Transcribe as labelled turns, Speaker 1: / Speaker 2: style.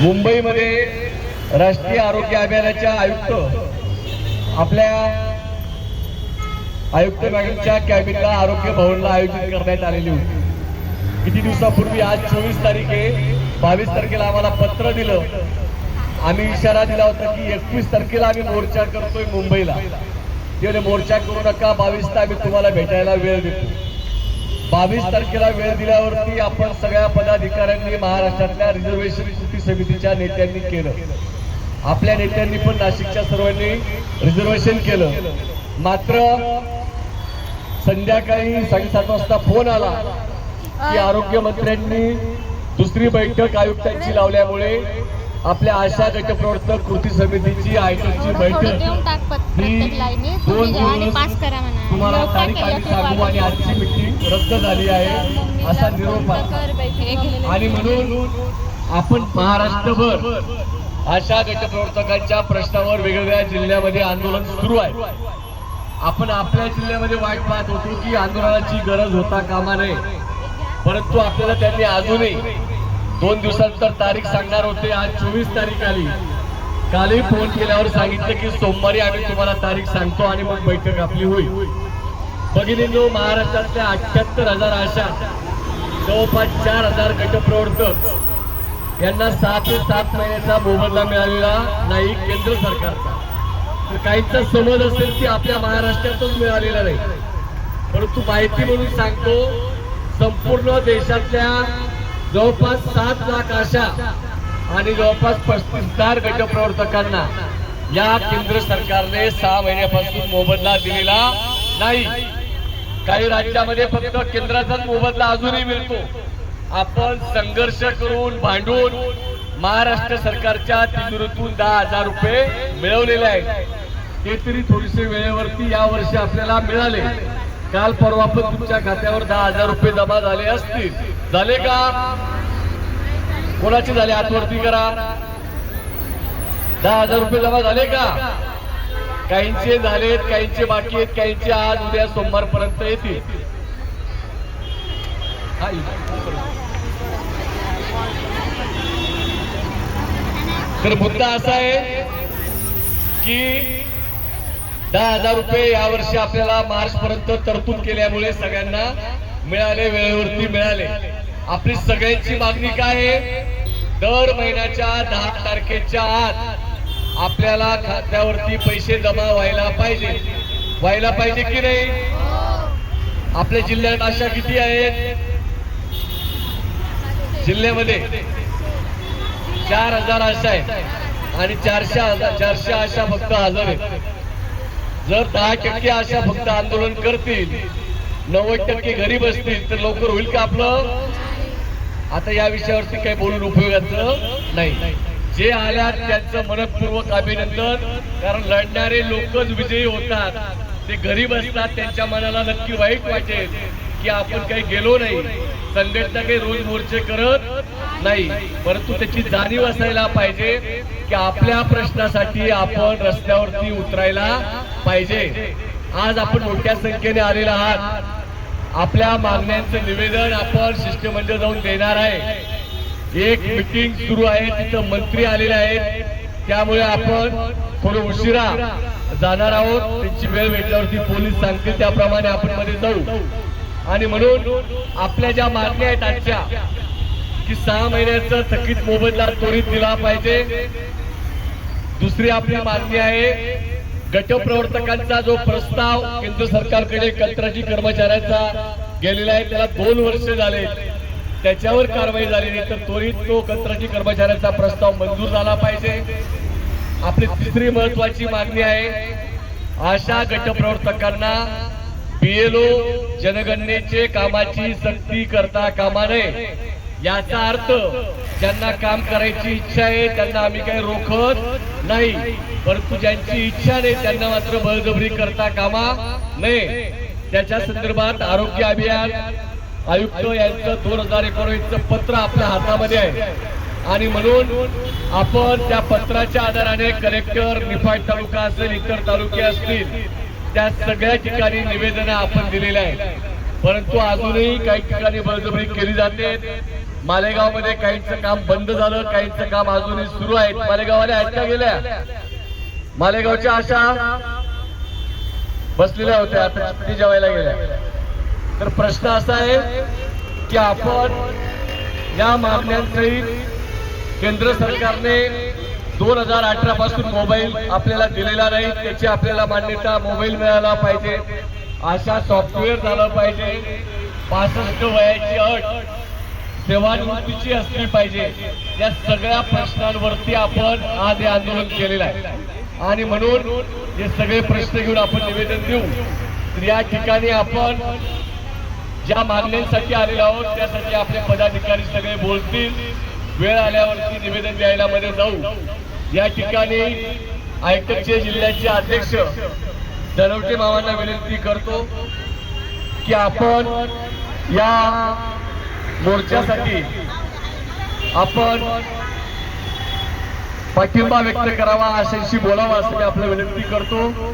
Speaker 1: मुंबईमध्ये राष्ट्रीय आरोग्य अभियानाच्या आपल्या आयुक्त मॅडमच्या कॅबिनला आरोग्य भवनला आयोजित करण्यात आलेली होती। किती दिवसापूर्वी आज 24 तारीख आहे, 22 तारखेला आम्हाला पत्र दिलं। आम्ही इशारा दिला होता की 21 तारखेला आम्ही मोर्चा करतोय मुंबईला। ते मोर्चा करू नका, 22 तारखेला आम्ही तुम्हाला भेटायला वेळ देतो। 22 तारखेला वेळ दिल्यावरती आपण सगळ्या पदाधिकाऱ्यांनी महाराष्ट्रातल्या रिझर्वेशन कृती समितीच्या नेत्यांनी केलं। आपल्या नेत्यांनी पण नाशिकच्या सर्वांनी रिझर्वेशन केलं। मात्र संध्याकाळी 7:30 वाजता फोन आला की आरोग्य मंत्र्यांनी दुसरी बैठक आयुक्तांची लावल्यामुळे आपल्या आशा गटप्रवर्तक कृती समितीची आयोजनची बैठक तुम्हाला तारीख आम्ही सांगू आणि आजची मीटिंग रद्द झाली आहे असा निरोप आला। आणि म्हणून आपण महाराष्ट्रभर आशा गटप्रवर्तकांच्या प्रश्नावर वेगवेगळ्या जिल्ह्यामध्ये आंदोलन सुरू आहे। आपण आपल्या जिल्ह्यामध्ये वाट पाहत होतो की आंदोलनाची गरज होता कामा नये, परंतु आपल्याला त्यांनी अजूनही 2 दिवसानंतर तारीख सांगणार होते। आज 24 तारीख आली। कालही फोन केल्यावर सांगितलं की सोमवारी आम्ही तुम्हाला तारीख सांगतो आणि मग बैठक आपली होईल। भगिनींनो, महाराष्ट्रातल्या 78,000 आशा, जवळपास 4,000 गटप्रवर्तक यांना 6 ते 7 महिन्याचा मोबदला मिळालेला नाही केंद्र सरकारचा। तर काहींचा समज असेल की आपल्या महाराष्ट्रातच मिळालेला नाही, परंतु माहिती म्हणून सांगतो, संपूर्ण देशातल्या जवळपास 7 लाख आशा आणि जवळपास 35,000 गटप्रवर्तकांना या केंद्र सरकारने 6 महिन्यापासून मोबदला दिलेला नाही। काही राज्यामध्ये फक्त केंद्राचाच मोबदला अजूनही मिळतो। आपण संघर्ष करून भांडून महाराष्ट्र सरकारच्या तिजोरीतून 10,000 रुपये मिळवलेले आहेत। ते तरी थोडेसे वेळेवरती या वर्षी आपल्याला मिळाले। काल परवा पण तुमच्या खात्यावर 10,000 रुपये जमा झाले असतील। झाले का? कोणाचे झाले? हातवरती करा। 10,000 रुपये जमा झाले का? काहींचे झालेत, काहींचे बाकी आहेत, काहींचे आज उद्या सोमवारपर्यंत येतील। तर मुद्दा असा आहे की 10,000 रुपये यावर्षी आपल्याला मार्च पर्यंत तरतूद केल्यामुळे सगळ्यांना मिळाले, वेळेवरती मिळाले। आपली सगळ्यांची मागणी काय आहे? दर महिन्याच्या 10 तारखेच्या आत आपल्याला खात्यावरती पैसे जमा व्हायला पाहिजे की नाही? आपल्या जिल्ह्यात आशा किती आहेत? जिल्ह्यामध्ये 4,000 आशा आहेत आणि 400 आशा फक्त हजर आहेत। जर 10% आशा फक्त आंदोलन करतील, 90% घरी बसतील, तर लवकर होईल का आपलं? आता या विषयावरती काही बोलून उपयोगाचं नाही। जे आल्यात त्यांचं मनपूर्वक अभिनंदन, कारण लढणारे लोकच विजयी होतात। ते घरी बसतात, त्यांच्या मनाला नक्की वाईट वाटेल की आपण काही गेलो नाही, संघटना काही रोज मोर्चे करत नाही, परंतु त्याची जाणीव असायला पाहिजे की आपल्या प्रश्नासाठी आपण रस्त्यावरती उतरायला पाहिजे। आज आपण मोठ्या संख्येने आलेला आहात। आपल्या मागण्यांचं निवेदन आपण शिष्टमंडळ जाऊन देणार आहे। एक मीटिंग सुरू आहे, तिथं मंत्री आलेले आहेत, त्यामुळे आपण थोडं उशिरा जाणार आहोत। त्यांची वेळ भेटल्यावरती पोलीस सांगतील त्याप्रमाणे आपण मध्ये जाऊ। आणि म्हणून आपल्या ज्या मागण्या आहेत आजच्या, की 6 महिन्याचा थकीत मोबदला त्वरित दिला पाहिजे। दुसरी आपली मागणी आहे, गटप्रवर्तकांचा जो प्रस्ताव केंद्र सरकारकडे कंत्राटी कर्मचाऱ्याचा गेलेला आहे, त्याला 2 वर्ष झाले, त्याच्यावर कारवाई झाली नाही, तर त्वरित तो कंत्राटी कर्मचाऱ्याचा प्रस्ताव मंजूर झाला पाहिजे। आपली तिसरी महत्वाची मागणी आहे, आशा गटप्रवर्तकांना BLO जनगणनेचे कामाची सक्ती करता कामा नये। याचा अर्थ ज्यांना काम करायची इच्छा आहे त्यांना आम्ही काही रोखत नाही, परंतु ज्यांची इच्छा नाही त्यांना मात्र बळजबरी करता कामा नये। त्याच्या संदर्भात आरोग्य अभियान आयुक्त यांचं 2019चं पत्र आपल्या हातामध्ये आहे आणि म्हणून आपण त्या पत्राच्या आधाराने कलेक्टर, निफाड तालुका असेल, इतर तालुके असतील, त्या सगळ्या ठिकाणी निवेदन आपण दिलेले आहे। परंतु अजूनही काही ठिकाणी बळजबरी केली जाते। मालेगाव मध्ये काहींचं काम बंद झालं, काहींचं काम अजूनही सुरू आहे. मालेगाववाल्या आहेत का गेल्या? मालेगावच्या आशा बसलेल्या होत्या, आता किती जेवायला गेल्या. तर प्रश्न असा आहे की आपण या मागण्यांसहित केंद्र सरकारने 2018 पासून मोबाईल आपल्याला दिलेला नाही, त्याची आपल्याला मान्यता, मोबाईल मिळाला पाहिजे, अशा सॉफ्टवेअर झालं पाहिजे, 65 वयाची अट सेवानिवृत्तीची असली पाहिजे. या सगळ्या प्रश्नांवरती आपण आज हे आंदोलन केलेलं आहे आणि म्हणून हे सगळे प्रश्न घेऊन आपण निवेदन देऊ. तर या ठिकाणी आपण ज्या मागण्यांसाठी आलेलो आहोत त्यासाठी आपले पदाधिकारी सगळे बोलतील. वेळ आल्यावरती निवेदन द्यायला मध्ये जाऊ. या ठिकाणी आयटकचे जिल्ह्याचे अध्यक्ष दनवटे मामांना विनंती करतो की आपण या मोर्चासाठी आपण पाठिंबा व्यक्त करावा, आशांशी बोलावा असं मी आपलं विनंती करतो.